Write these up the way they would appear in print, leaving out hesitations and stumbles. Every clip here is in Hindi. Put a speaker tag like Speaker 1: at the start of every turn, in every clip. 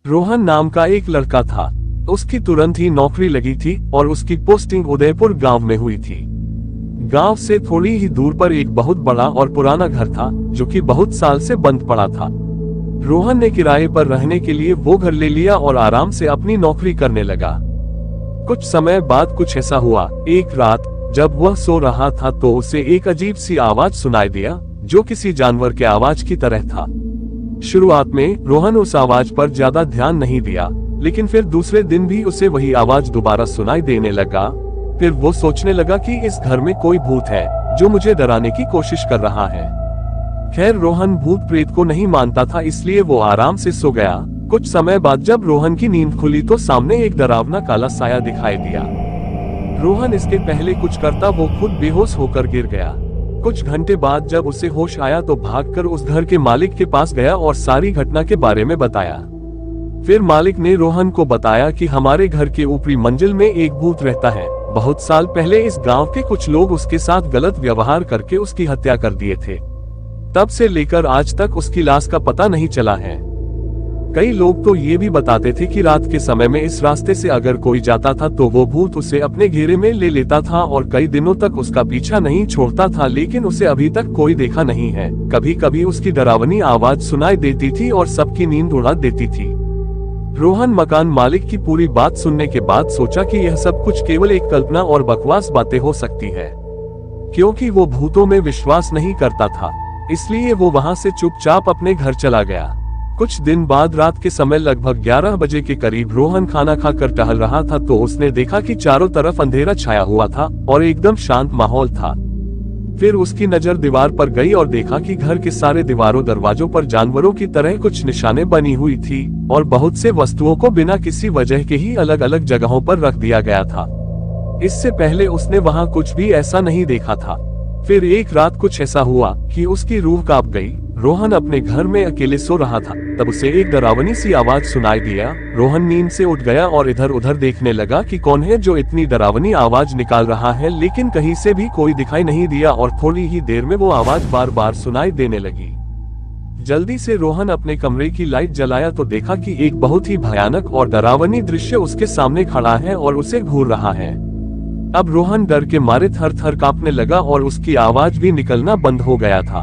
Speaker 1: रोहन नाम का एक लड़का था। उसकी तुरंत ही नौकरी लगी थी और उसकी पोस्टिंग उदयपुर गांव में हुई थी। गांव से थोड़ी ही दूर पर एक बहुत बड़ा और पुराना घर था जो कि बहुत साल से बंद पड़ा था। रोहन ने किराए पर रहने के लिए वो घर ले लिया और आराम से अपनी नौकरी करने लगा। कुछ समय बाद कुछ ऐसा हुआ, एक रात जब वह सो रहा था तो उसे एक अजीब सी आवाज सुनाई दिया जो किसी जानवर के आवाज की तरह था। शुरुआत में रोहन उस आवाज पर ज्यादा ध्यान नहीं दिया, लेकिन फिर दूसरे दिन भी उसे वही आवाज दोबारा सुनाई देने लगा। फिर वो सोचने लगा कि इस घर में कोई भूत है जो मुझे डराने की कोशिश कर रहा है। खैर रोहन भूत प्रेत को नहीं मानता था, इसलिए वो आराम से सो गया। कुछ समय बाद जब रोहन की नींद खुली तो सामने एक डरावना काला साया दिखाई दिया। रोहन इसके पहले कुछ करता वो खुद बेहोश होकर गिर गया। कुछ घंटे बाद जब उसे होश आया तो भागकर उस घर के मालिक के पास गया और सारी घटना के बारे में बताया। फिर मालिक ने रोहन को बताया कि हमारे घर के ऊपरी मंजिल में एक भूत रहता है। बहुत साल पहले इस गांव के कुछ लोग उसके साथ गलत व्यवहार करके उसकी हत्या कर दिए थे। तब से लेकर आज तक उसकी लाश का पता नहीं चला है। कई लोग तो ये भी बताते थे कि रात के समय में इस रास्ते से अगर कोई जाता था तो वो भूत उसे अपने घेरे में ले लेता था और कई दिनों तक उसका पीछा नहीं छोड़ता था, लेकिन उसे अभी तक कोई देखा नहीं है। कभी कभी उसकी डरावनी आवाज सुनाई देती थी और सबकी नींद उड़ा देती थी। रोहन मकान मालिक की पूरी बात सुनने के बाद सोचा कि यह सब कुछ केवल एक कल्पना और बकवास बातें हो सकती है। क्योंकि वो भूतों में विश्वास नहीं करता था, इसलिए वो वहां से चुपचाप अपने घर चला गया। कुछ दिन बाद रात के समय लगभग 11 बजे के करीब रोहन खाना खाकर टहल रहा था तो उसने देखा कि चारों तरफ अंधेरा छाया हुआ था और एकदम शांत माहौल था। फिर उसकी नजर दीवार पर गई और देखा कि घर के सारे दीवारों दरवाजों पर जानवरों की तरह कुछ निशाने बनी हुई थी और बहुत से वस्तुओं को बिना किसी वजह के ही अलग अलग जगहों पर रख दिया गया था। इससे पहले उसने वहां कुछ भी ऐसा नहीं देखा था। फिर एक रात कुछ ऐसा हुआ कि उसकी रूह कांप गई। रोहन अपने घर में अकेले सो रहा था, तब उसे एक डरावनी सी आवाज सुनाई दिया। रोहन नींद से उठ गया और इधर उधर देखने लगा कि कौन है जो इतनी डरावनी आवाज निकाल रहा है, लेकिन कहीं से भी कोई दिखाई नहीं दिया और थोड़ी ही देर में वो आवाज बार बार सुनाई देने लगी। जल्दी से रोहन अपने कमरे की लाइट जलाया तो देखा कि एक बहुत ही भयानक और डरावनी दृश्य उसके सामने खड़ा है और उसे घूर रहा है। अब रोहन डर के मारे थर थर कांपने लगा और उसकी आवाज भी निकलना बंद हो गया था।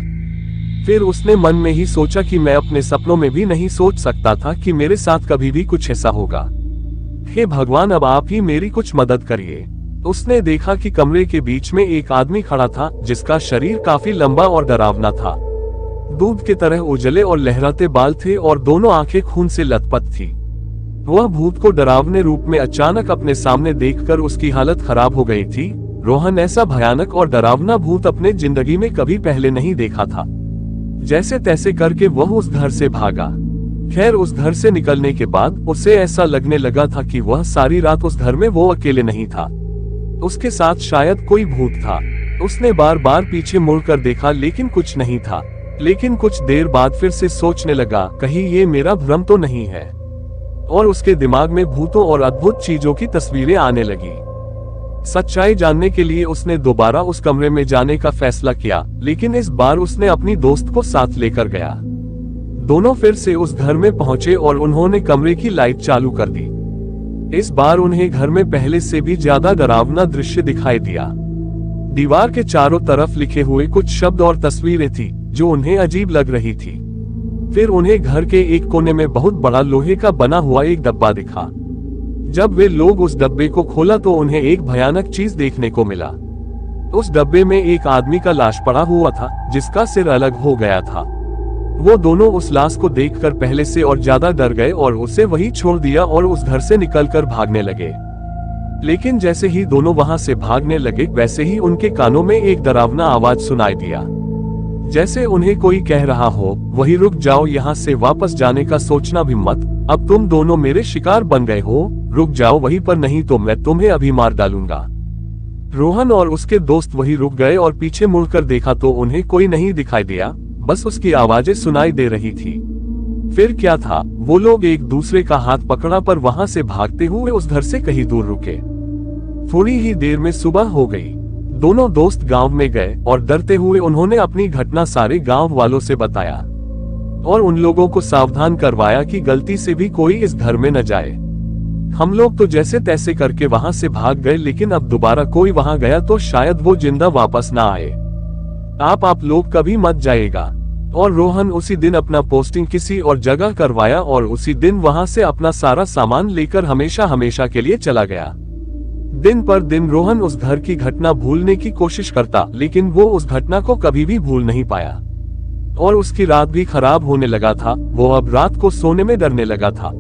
Speaker 1: फिर उसने मन में ही सोचा कि मैं अपने सपनों में भी नहीं सोच सकता था कि मेरे साथ कभी भी कुछ ऐसा होगा। हे भगवान, अब आप ही मेरी कुछ मदद करिए। उसने देखा कि कमरे के बीच में एक आदमी खड़ा था जिसका शरीर काफी लंबा और डरावना था। दूध की तरह उजले और लहराते बाल थे और दोनों आंखें खून से लथपथ थी। वह भूत को डरावने रूप में अचानक अपने सामने देखकर उसकी हालत खराब हो गई थी। रोहन ऐसा भयानक और डरावना भूत अपने जिंदगी में कभी पहले नहीं देखा था। जैसे तैसे करके वह उस घर से भागा। खैर उस घर से निकलने के बाद उसे ऐसा लगने लगा था कि वह सारी रात उस घर में वो अकेले नहीं था, उसके साथ शायद कोई भूत था। उसने बार बार पीछे मुड़कर देखा लेकिन कुछ नहीं था। लेकिन कुछ देर बाद फिर से सोचने लगा, कहीं ये मेरा भ्रम तो नहीं है, और उसके दिमाग में भूतों और अद्भुत चीजों की तस्वीरें आने लगी। सच्चाई जानने के लिए उसने दोबारा उस कमरे में जाने का फैसला किया, लेकिन इस बार उसने अपनी दोस्त को साथ लेकर गया। दोनों फिर से उस घर में पहुंचे और उन्होंने कमरे की लाइट चालू कर दी। इस बार उन्हें घर में पहले से भी ज्यादा डरावना दृश्य दिखाई दिया। दीवार के चारों तरफ लिखे हुए कुछ शब्द और तस्वीरें थी जो उन्हें अजीब लग रही थी। फिर उन्हें घर के एक कोने में बहुत बड़ा लोहे का बना हुआ एक डब्बा दिखा। जब वे लोग उस डब्बे को खोला तो उन्हें एक भयानक चीज देखने को मिला। उस डब्बे में एक आदमी का लाश पड़ा हुआ था जिसका सिर अलग हो गया था। वो दोनों उस लाश को देखकर पहले से और ज्यादा डर गए और उसे वहीं छोड़ दिया और उस घर से निकलकर भागने लगे। लेकिन जैसे ही दोनों वहां से भागने लगे वैसे ही उनके कानों में एक डरावना आवाज सुनाई दिया, जैसे उन्हें कोई कह रहा हो, वही रुक जाओ, यहाँ से वापस जाने का सोचना भी मत, अब तुम दोनों मेरे शिकार बन गए हो, रुक जाओ वहीं पर, नहीं तो मैं तुम्हें अभी मार डालूंगा। रोहन और उसके दोस्त वहीं रुक गए और पीछे मुड़कर देखा तो उन्हें कोई नहीं दिखाई दिया, बस उसकी आवाजें सुनाई दे रही थी। फिर क्या था, वो लोग एक दूसरे का हाथ पकड़ा पर वहां से भागते हुए उस घर से कहीं दूर रुके। थोड़ी ही देर में सुबह हो गई। दोनों दोस्त गांव में गए और डरते हुए उन्होंने अपनी घटना सारे गांव वालों से बताया। और उन लोगों को सावधान करवाया कि गलती से भी कोई इस घर में न जाए। हम लोग तो जैसे तैसे करके वहां से भाग गए, लेकिन अब दोबारा कोई वहां गया तो शायद वो जिंदा वापस ना आए। आप लोग कभी मत जाइएगा। और रोहन उसी दिन अपना पोस्टिंग किसी और जगह करवाया और उसी दिन वहां से अपना सारा सामान लेकर हमेशा हमेशा के लिए चला गया। दिन पर दिन रोहन उस घर की घटना भूलने की कोशिश करता, लेकिन वो उस घटना को कभी भी भूल नहीं पाया। और उसकी रात भी खराब होने लगा था। वो अब रात को सोने में डरने लगा था।